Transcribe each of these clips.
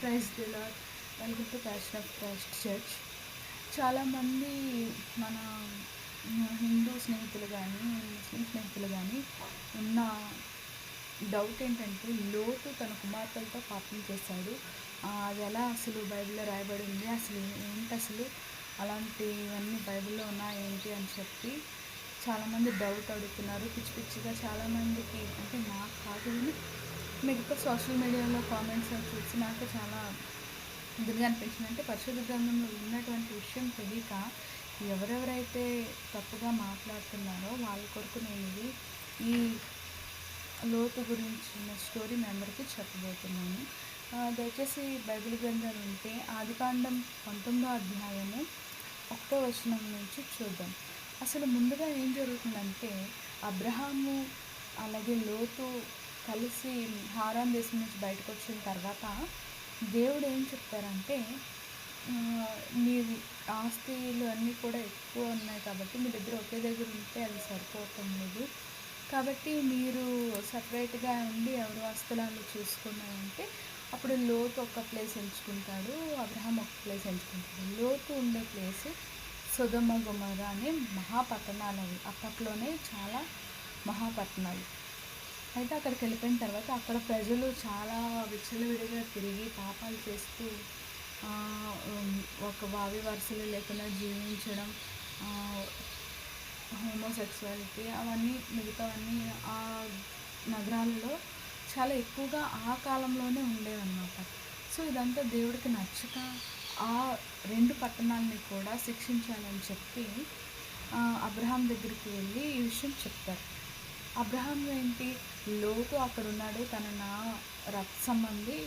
Praise the Lord. Welcome to passion of Christ church. చాలామంది మన హిందూ స్నేహితులు కానీ ముస్లిం స్నేహితులు కానీ ఉన్న డౌట్ ఏంటంటే, లోతు తన కుమార్తెలతో పాపం చేశాడు, అది ఎలా అసలు బైబిల్లో రాయబడి ఉంది, అసలు ఏంటి, అసలు అలాంటివన్నీ బైబిల్లో ఉన్నాయేంటి అని చెప్పి చాలామంది డౌట్ అడుగుతున్నారు. పిచ్చి పిచ్చిగా చాలామందికి, అంటే నాకు కాదు కానీ మిగతా సోషల్ మీడియాలో కామెంట్స్ చూసి నాకు చాలా ఇదిగా అనిపించింది. అంటే పరిశుద్ధ గ్రంథంలో ఉన్నటువంటి విషయం తెలియక ఎవరెవరైతే తప్పుగా మాట్లాడుతున్నారో వాళ్ళ కొరకు నేను ఇది ఈ లోతు గురించిన స్టోరీ మీ అందరికీ చెప్పబోతున్నాను. దయచేసి బైబిల్ గ్రంథాలు ఉంటే ఆదికాండం 19వ అధ్యాయము 1వ వచనం నుంచి చూద్దాం. అసలు ముందుగా ఏం జరుగుతుందంటే, అబ్రహాము అలాగే లోతు కలిసి హారాన్ దేశం నుంచి బయటకు వచ్చిన తర్వాత దేవుడు ఏం చెప్తారంటే, మీ ఆస్తులు అన్నీ కూడా ఎక్కువ ఉన్నాయి కాబట్టి మీ దగ్గర ఒకే దగ్గర ఉంటే అది సరిపోవటం లేదు, కాబట్టి మీరు సపరేట్గా ఉండి ఎవరు ఆస్తులను చూసుకున్నారంటే అప్పుడు లోతు ఒక ప్లేస్ ఎంచుకుంటాడు, అబ్రహాం ఒక ప్లేస్ ఎంచుకుంటాడు. లోతు ఉండే ప్లేస్ సొదొమ గొమొర్రా అనే మహాపట్టణాలు. అవి అప్పట్లోనే చాలా మహాపట్టణాలు. అయితే అక్కడికి వెళ్ళిపోయిన తర్వాత అక్కడ ప్రజలు చాలా విచ్చలవిడిగా తిరిగి పాపాలు చేస్తూ ఒక వావి వరుసలు లేకుండా జీవించడం, హోమోసెక్సువాలిటీ అవన్నీ మిగతావన్నీ ఆ నగరాల్లో చాలా ఎక్కువగా ఆ కాలంలోనే ఉండేవన్నమాట. సో ఇదంతా దేవుడికి నచ్చక ఆ 2 పట్టణాలని కూడా శిక్షించాలని చెప్పి అబ్రహాం దగ్గరికి వెళ్ళి ఈ విషయం చెప్తారు. అబ్రహాం ఏంటి, లోతు అక్కడ ఉన్నాడు, తన నా రక్త సంబంధి,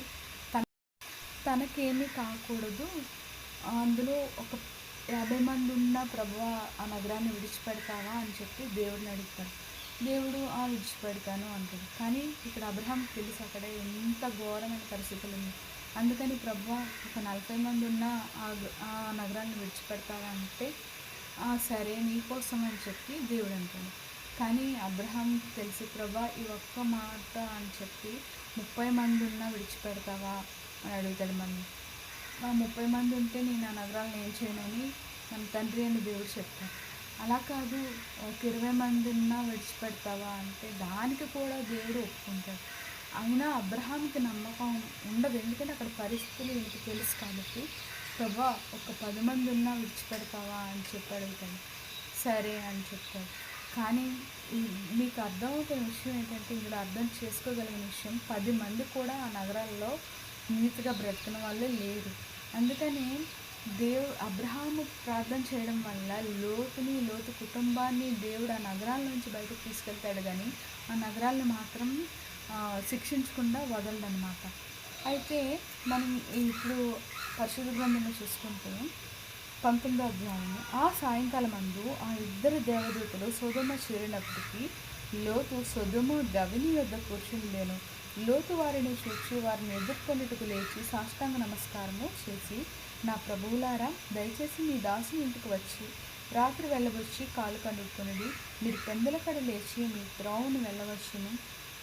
తనకేమీ కాకూడదు, అందులో ఒక 50 మంది ఉన్న ప్రభువా ఆ నగరాన్ని విడిచిపెడతావా అని చెప్పి దేవుడిని అడుగుతారు. దేవుడు విడిచిపెడతాను అంటాడు. కానీ ఇక్కడ అబ్రహాంకి తెలుసు అక్కడ ఎంత ఘోరమైన పరిస్థితులు ఉంది. అందుకని ప్రభువా ఒక 40 మంది ఉన్న ఆ నగరాన్ని విడిచిపెడతావా అంటే సరే నీకోసం అని చెప్పి దేవుడు అంటాడు. కానీ అబ్రహాంకి తెలుసు, ప్రభువా ఈ ఒక్క మాట అని చెప్పి 30 మంది ఉన్నా విడిచిపెడతావా అని అడుగుతాడు. మనం 30 మంది ఉంటే నేను ఆ నగరాలను ఏం చేయనని మన తండ్రి అని దేవుడు చెప్తాడు. అలా కాదు, ఒక 20 మంది ఉన్నా విడిచిపెడతావా అంటే దానికి కూడా దేవుడు ఒప్పుకుంటాడు. అయినా అబ్రహాంకి నమ్మకం ఉండదు, ఎందుకంటే అక్కడ పరిస్థితులు ఇంటికి తెలుసు కాబట్టి. ప్రభా ఒక 10 మంది ఉన్నా విడిచిపెడతావా అని చెప్పి అడుగుతాడు. సరే అని చెప్తాడు. కానీ మీకు అర్థమవుతున్న విషయం ఏంటంటే, ఇందులో అర్థం చేసుకోగలిగిన విషయం, 10 మంది కూడా ఆ నగరాల్లో నీతిగా బ్రతికిన వాళ్ళే లేరు. అందుకని అబ్రహాము ప్రార్థన చేయడం వల్ల లోతు కుటుంబాన్ని దేవుడు ఆ నగరాల నుంచి బయటకు తీసుకెళ్తాడు, కానీ ఆ నగరాలను మాత్రం శిక్షించకుండా వదలడనమాట. అయితే మనం ఇప్పుడు పరిశుద్ధ గ్రంథంలో చూసుకుంటే 19వ అధ్యాయము, ఆ సాయంకాలం అందు ఆ 2 దేవదూతలు సొదొమ చేరినప్పటికీ లోతు సొదొమ గవిని వద్ద కూర్చుండెను. లోతు వారిని చూచి వారిని ఎదుర్కొనేటకు లేచి సాష్టాంగ నమస్కారము చేసి, నా ప్రభువులారా, దయచేసి మీ దాసుని ఇంటికి వచ్చి రాత్రి వెళ్ళవచ్చి కాలు కడుక్కొనుడి, మీరు పెందల కడ లేచి మీ త్రోవను వెళ్ళవచ్చును.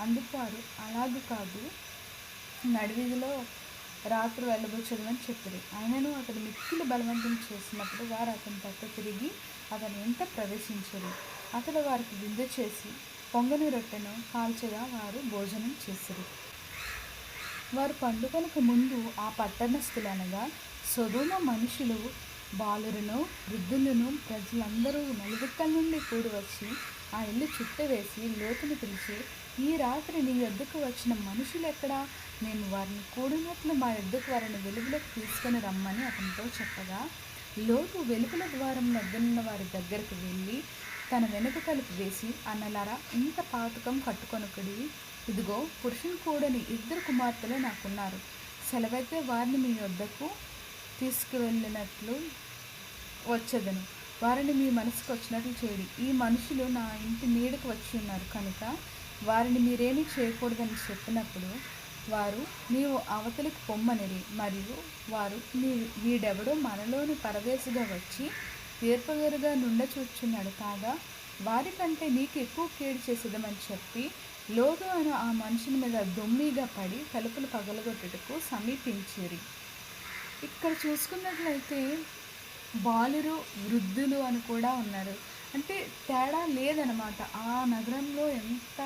అందుకు వారు, అలాగే కాదు, నడివీధిలో రాత్రి వెళ్ళబోచదని చెప్పారు. ఆయనను అతడు మిక్కిలి బలవంతం చేసినప్పుడు వారు అతని పక్క తిరిగి అతని వెంట ప్రవేశించారు. అతడు వారికి విందు చేసి పొంగని రొట్టెను కాల్చగా వారు భోజనం చేసిరి. వారు పండుగలకు ముందు ఆ పట్టణస్థులనగా సొదొమ మనుషులు, బాలురును వృద్ధులను ప్రజలందరూ నలుదిక్కల నుండి కూడి వచ్చి ఆ ఇల్లు చుట్టవేసి లోతును పిలిచి, ఈ రాత్రి నీ యొద్దకు వచ్చిన మనుషులు ఎక్కడా? మేము వారిని కూడినట్లు మా యొద్దకు వారిని వెలుగులోకి తీసుకొని రమ్మని అతనితో చెప్పగా, లోతు వెలుగుల ద్వారం వద్దనున్న వారి దగ్గరకు వెళ్ళి తన వెనుక తలుపు వేసి, అన్నలారా, ఇంత పాతకం కట్టుకొనకుడి, ఇదిగో పురుషుని కూడని 2 కుమార్తెలు నాకున్నారు, సెలవైతే వారిని మీ యొద్దకు తీసుకువెళ్ళినట్లు వచ్చేదను, వారిని మీ మనసుకు వచ్చినట్లు చేయండి. ఈ మనుషులు నా ఇంటి నీడకు వచ్చి ఉన్నారు కనుక వారిని మీరేమీ చేయకూడదని చెప్పినప్పుడు వారు, నీవు అవతలికి పొమ్మనిరి. మరియు వారు, వీడెవడో మనలోని పరదేశిగా వచ్చి తీర్పగరుగా నుండ చూచున్నాడు కాగా, వారికంటే నీకు ఎక్కువ కేడు చేసేదమని చెప్పి లోతు అను ఆ మనుషుని మీద దొమ్మిగా పడి తలుపులు పగలగొట్టుటకు సమీపించిరి. ఇక్కడ చూసుకున్నట్లయితే బాలురు, వృద్ధులు అని కూడా ఉన్నారు. అంటే తేడా లేదనమాట. ఆ నగరంలో ఎంత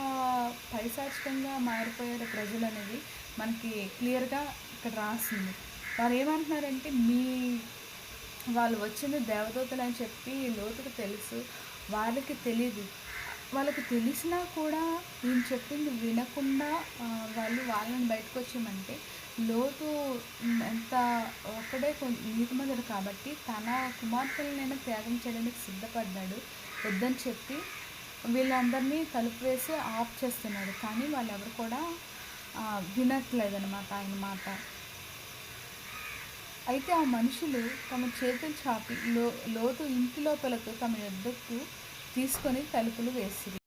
పైశాచికంగా మారిపోయారో ప్రజలనేది మనకి క్లియర్‌గా ఇక్కడ రాసింది. వారేమంటున్నారంటే, వాళ్ళు వచ్చింది దేవదూతలని చెప్పి లోతుకు తెలుసు. వాళ్ళకి తెలీదు. వాళ్ళకి తెలిసినా కూడా ఈయన చెప్పింది వినకుండా వాళ్ళు వాళ్ళని బయటకొచ్చేయమంటే లోతు ఎంత ఒక్కడే నీతిమంతుడు కాబట్టి తన కుమార్తెలనైనా త్యాగం చేయడానికి సిద్ధపడ్డాడు. వద్దని చెప్పి వీళ్ళందరినీ తలుపు వేసి ఆఫ్ చేస్తున్నాడు. కానీ వాళ్ళెవరు కూడా వినట్లేదనమాట ఆయన మాట. అయితే ఆ మనుషులు తమ చేతులు చాపి లోతు ఇంటి లోపలకు తమ యొద్దకు తీసుకొని తలుపులు వేసిరి.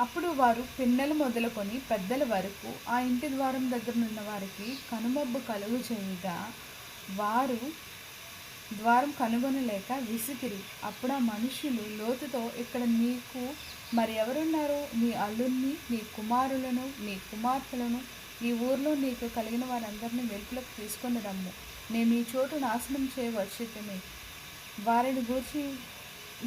అప్పుడు వారు పిన్నలు మొదలుకొని పెద్దల వరకు ఆ ఇంటి ద్వారం దగ్గరనున్న వారికి కనుమబ్బు కలుగు చేయగా వారు ద్వారం కనుగొనలేక విసిగిరి. అప్పుడు ఆ మనుషులు లోతుతో, ఇక్కడ నీకు మరి ఎవరున్నారు? నీ అల్లుణ్ణి, నీ కుమారులను, నీ కుమార్తెలను, ఈ ఊర్లో నీకు కలిగిన వారందరినీ వెలుపులకు తీసుకొని రమ్ము. మేము ఈ చోటు నాశనం చేయవచ్చితిమి. వారిని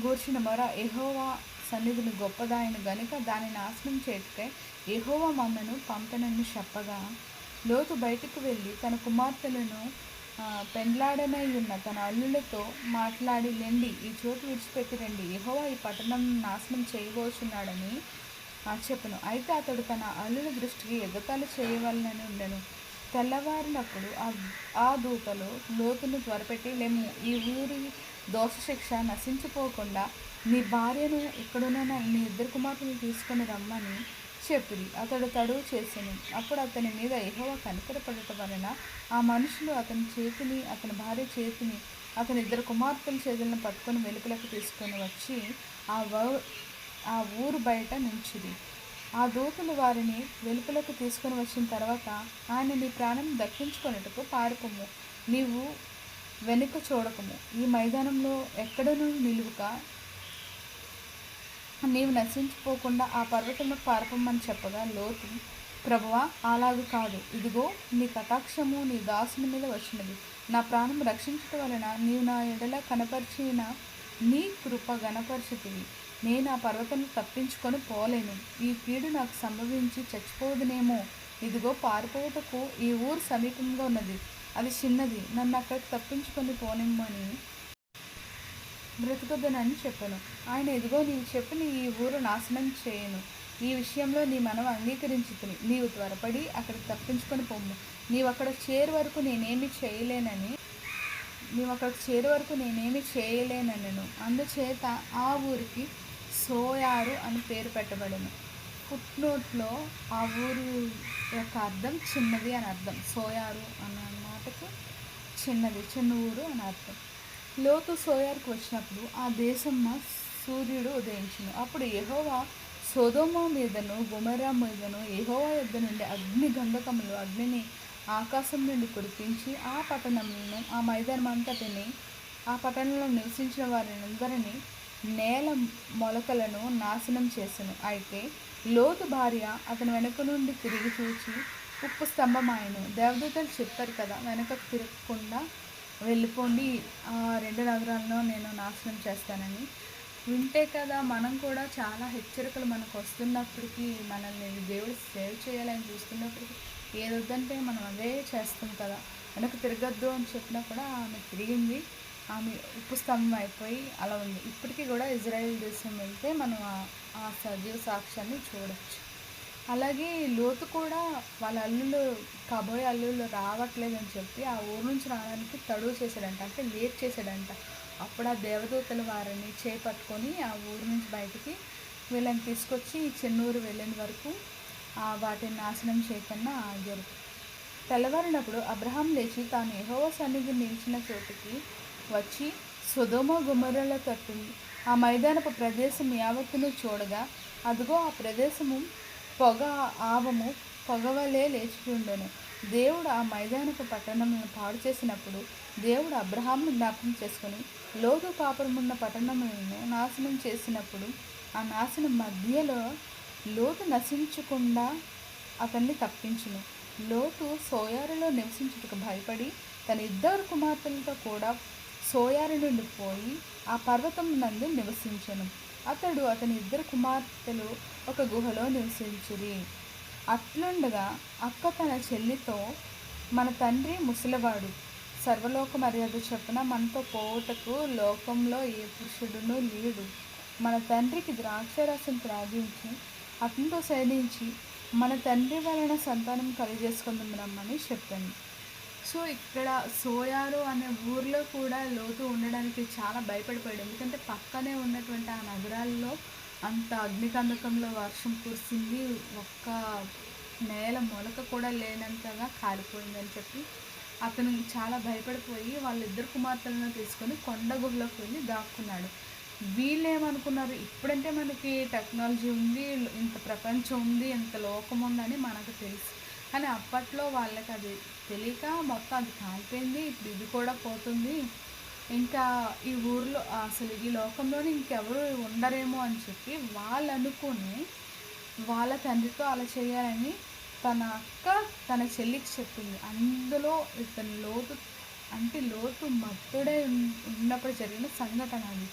గూర్చిన మొర యెహోవా సన్నిధిని గొప్పదాయను గనుక దాన్ని నాశనం చేయుటకై యెహోవా మమ్మను పంపెనని చెప్పగా లోతు బయటకు వెళ్ళి తన కుమార్తెలను పెండ్లాడనై ఉన్న తన అల్లులతో మాట్లాడి, లెండి, ఈ చోటు విడిచిపెట్టి రండి, యెహోవా ఈ పట్టణం నాశనం చేయబోచున్నాడని చెప్పెను. అయితే అతడు తన అల్లుల దృష్టికి ఎగతాళి చేయవలనని ఉండెను. తెల్లవారినప్పుడు ఆ దూతలు లోతును త్వరపెట్టి, లెమ్ము, ఈ ఊరి దోషశిక్ష నశించిపోకుండా నీ భార్యను, ఇక్కడున్న నీ 2 కుమార్తెలను తీసుకొని రమ్మని చెప్పిరి. అతడు తడువు చేసెను. అప్పుడు అతని మీద యెహోవా కనికరపడటం వలన ఆ మనుషులు అతని చేతిని, అతని భార్య చేతిని, అతని 2 కుమార్తెల చేతులను పట్టుకొని వెలుపలకు తీసుకొని వచ్చి ఆ ఊరు బయట నుంచిరి. ఆ దూతలు వారిని వెలుపలకు తీసుకొని వచ్చిన తర్వాత, ఆయన నీ ప్రాణం దక్కించుకొనుటకు పారిపోము, నీవు వెనుక చూడకము, ఈ మైదానంలో ఎక్కడనూ నిలువక నీవు నశించిపోకుండా ఆ పర్వతంలోకి పారిపోమని చెప్పగా లోతు, ప్రభువా, అలాగు కాదు, ఇదిగో నీ కటాక్షము నీ దాసుని మీద వచ్చినది. నా ప్రాణం రక్షించటం వలన నీవు నా ఎడల కనపరిచిన నీ కృప గణపరిచితివి. నేను ఆ పర్వతంలో తప్పించుకొని పోలేను. ఈ కీడు నాకు సంభవించి చచ్చిపోదునేమో. ఇదిగో పారిపోవుటకు ఈ ఊరు సమీపంగా ఉన్నది, అది చిన్నది, నన్ను అక్కడికి తప్పించుకొని పోనిమ్మని బ్రతుకుదనని చెప్పాను. ఆయన, ఇదిగో నీవు చెప్పిన ఈ ఊరు నాశనం చేయను. ఈ విషయంలో నీ మనవి అంగీకరించుకుని నీవు త్వరపడి అక్కడికి తప్పించుకొని పొమ్ము. నీవు అక్కడికి చేరే వరకు నేనేమి చేయలేనను. అందుచేత ఆ ఊరికి సోయారు అని పేరు పెట్టబడను. ఫుట్నోట్లో ఆ ఊరు యొక్క అర్థం చిన్నది అని అర్థం. సోయారు అన్న మాటకు చిన్నది, చిన్న ఊరు అని అర్థం. లోతు సోయారుకు వచ్చినప్పుడు ఆ దేశంన సూర్యుడు ఉదయించును. అప్పుడు యెహోవా సొదొమ మీదను గొమొర్రా మీదను యెహోవా యొద్ద నుండి అగ్ని గంధకములు అగ్నిని ఆకాశం నుండి కురిపించి ఆ పట్టణములను, ఆ మైదానం అంతటిని, ఆ పట్టణంలో నివసించిన వారందరినీ, నేల మొలకలను నాశనం చేసెను. అయితే లోతు భార్య అతని వెనుక నుండి తిరిగి చూచి ఉప్పు స్తంభమాయెను. దేవదూతలు చెప్పారు కదా, వెనకకు తిరగకుండా వెళ్ళిపోండి, ఆ 2 నగరాలను నేను నాశనం చేస్తానని. వింటే కదా మనం కూడా చాలా హెచ్చరికలు మనకు వస్తున్నప్పటికీ, మనల్ని దేవుడు సేవ్ చేయాలని చూస్తున్నప్పటికీ ఏదొద్దంటే మనం అదే చేస్తాం కదా. వెనక్కి తిరగద్దు అని చెప్పినా కూడా ఆమె తిరిగింది. ఆమె ఉప్పు స్తంభం అయిపోయి అలా ఉంది. ఇప్పటికీ కూడా ఇజ్రాయెల్ దేశం వెళ్తే మనం ఆ సజీవ సాక్ష్యాన్ని చూడవచ్చు. అలాగే లోతు కూడా వాళ్ళ కాబోయే అల్లుళ్ళు రావట్లేదని చెప్పి ఆ ఊరు నుంచి రావడానికి తడువు చేశాడంట, అంటే లేట్ చేశాడంట. అప్పుడు ఆ దేవదూతలు వారిని చేపట్టుకొని ఆ ఊరు నుంచి బయటికి వీళ్ళని తీసుకొచ్చి చెన్నూరు వెళ్ళిన వరకు వాటిని నాశనం చేయకుండా ఆగారు. తెల్లవారినప్పుడు అబ్రహాం లేచి తాను యెహోవా సన్నిధి నిలిచిన చోటుకి వచ్చి సొదొమ గొమొర్రాల తట్టు ఆ మైదానపు ప్రదేశం యావత్తును చూడగా, అదిగో ఆ ప్రదేశము పొగవలే లేచిచుండెను. దేవుడు ఆ మైదానపు పట్టణములను పాడు చేసినప్పుడు దేవుడు అబ్రహామును జ్ఞాపకం చేసుకొని లోతు కాపురమున్న పట్టణములను నాశనం చేసినప్పుడు ఆ నాశనం మధ్యలో లోతు నశించకుండా అతన్ని తప్పించును. లోతు సోయారులో నివసించుటకు భయపడి తన ఇద్దరు కుమార్తెలతో కూడా సోయారు నుండి పోయి ఆ పర్వతం నందు నివసించెను. అతడు అతని ఇద్దరు కుమార్తెలు ఒక గుహలో నివసించిరి. అట్లుండగా అక్క తన చెల్లితో, మన తండ్రి ముసలివాడు, సర్వలోక మర్యాద చొప్పున మనతో పోవుటకు లోకంలో ఏ పురుషుడునూ లేడు. మన తండ్రికి ద్రాక్షారసం త్రాగించి అతనితో శయనించి మన తండ్రి వలన సంతానం కలిగజేసుకుందామని చెప్పాను. సో ఇక్కడ సోయారు అనే ఊర్లో కూడా లోతు ఉండడానికి చాలా భయపడిపోయాడు. ఎందుకంటే పక్కనే ఉన్నటువంటి ఆ నగరాల్లో అంత అగ్నికందకంలో వర్షం కురిసింది, ఒక్క నేల మొలక కూడా లేనంతగా కాలిపోయిందని చెప్పి అతను చాలా భయపడిపోయి వాళ్ళిద్దరు కుమార్తెలను తీసుకొని కొండ గుహలోకి వెళ్ళి దాక్కున్నాడు. వీళ్ళు ఏమనుకున్నారు, ఇప్పుడంటే మనకి టెక్నాలజీ ఉంది, ఇంత ప్రపంచం ఉంది, ఇంత లోకం ఉందని మనకు తెలుసు. కానీ అప్పట్లో వాళ్ళకి అది తెలియక మొత్తం అది కాలిపోయింది, ఇప్పుడు ఇది కూడా పోతుంది, ఇంకా ఈ ఊర్లో అసలు ఈ లోకంలోనే ఇంకెవరు ఉండరేమో అని చెప్పి వాళ్ళు అనుకుని వాళ్ళ తండ్రితో అలా చేయాలని తన అక్క తన చెల్లికి చెప్పింది. అందులో ఇతను లోతు మత్తుడై ఉన్నప్పుడు జరిగిన సంఘటన అది.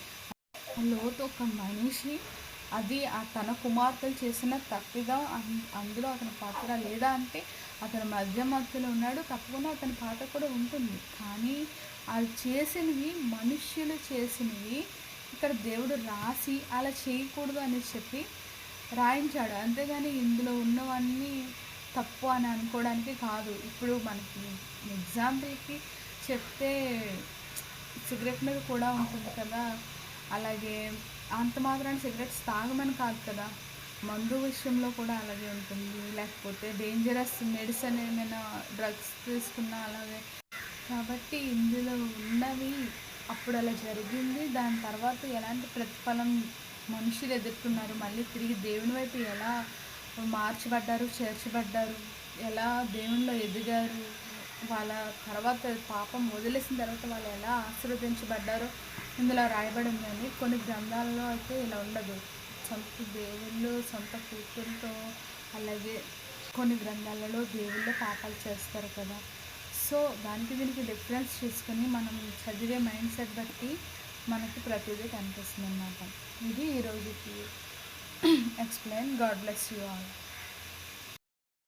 లోతు ఒక మనిషి, అది తన కుమార్తెలు చేసిన తప్పిగా అందులో అతని పాత్ర లేదా అంటే అతను మధ్యమత్తులో ఉన్నాడు, తప్పకుండా అతని పాత్ర కూడా ఉంటుంది. కానీ అది చేసినవి మనుష్యులు చేసినవి ఇక్కడ దేవుడు రాసి అలా చేయకూడదు అని చెప్పి రాయించాడు. అంతేగాని ఇందులో ఉన్నవన్నీ తప్పు అని అనుకోవడానికి కాదు. ఇప్పుడు మనకి ఎగ్జాంపుల్కి చెప్తే సిగరెట్ మీద కూడా ఉంటుంది కదా, అలాగే అంత మాత్రాన్ని సిగరెట్స్ తాగమని కాదు కదా, మందు విషయంలో కూడా అలాగే ఉంటుంది. లేకపోతే డేంజరస్ మెడిసిన్ ఏమైనా డ్రగ్స్ తీసుకున్నా అలాగే. కాబట్టి ఇందులో ఉన్నవి అప్పుడు అలా జరిగింది, దాని తర్వాత ఎలాంటి ప్రతిఫలం మనుషులు ఎదుర్కొన్నారు, మళ్ళీ తిరిగి దేవుని వైపు ఎలా మార్చబడ్డారు, చేర్చబడ్డారు, ఎలా దేవునిలో ఎదిగారు, వాళ్ళ తర్వాత పాపం వదిలేసిన తర్వాత వాళ్ళు ఎలా ఆశీర్వదించబడ్డారో ఇందులో రాయబడి ఉందని. కొన్ని గ్రంథాలలో అయితే ఇలా ఉండదు, సొంత దేవుళ్ళు సొంత కూతురుతో, అలాగే కొన్ని గ్రంథాలలో దేవుళ్ళే పాపాలు చేస్తారు కదా. సో దానికి దీనికి డిఫరెన్స్ చూసుకొని మనం చదివే మైండ్ సెట్ బట్టి మనకి ప్రతిదీ కనిపిస్తుంది అన్నమాట. ఇది ఈరోజుకి explain. God bless you all.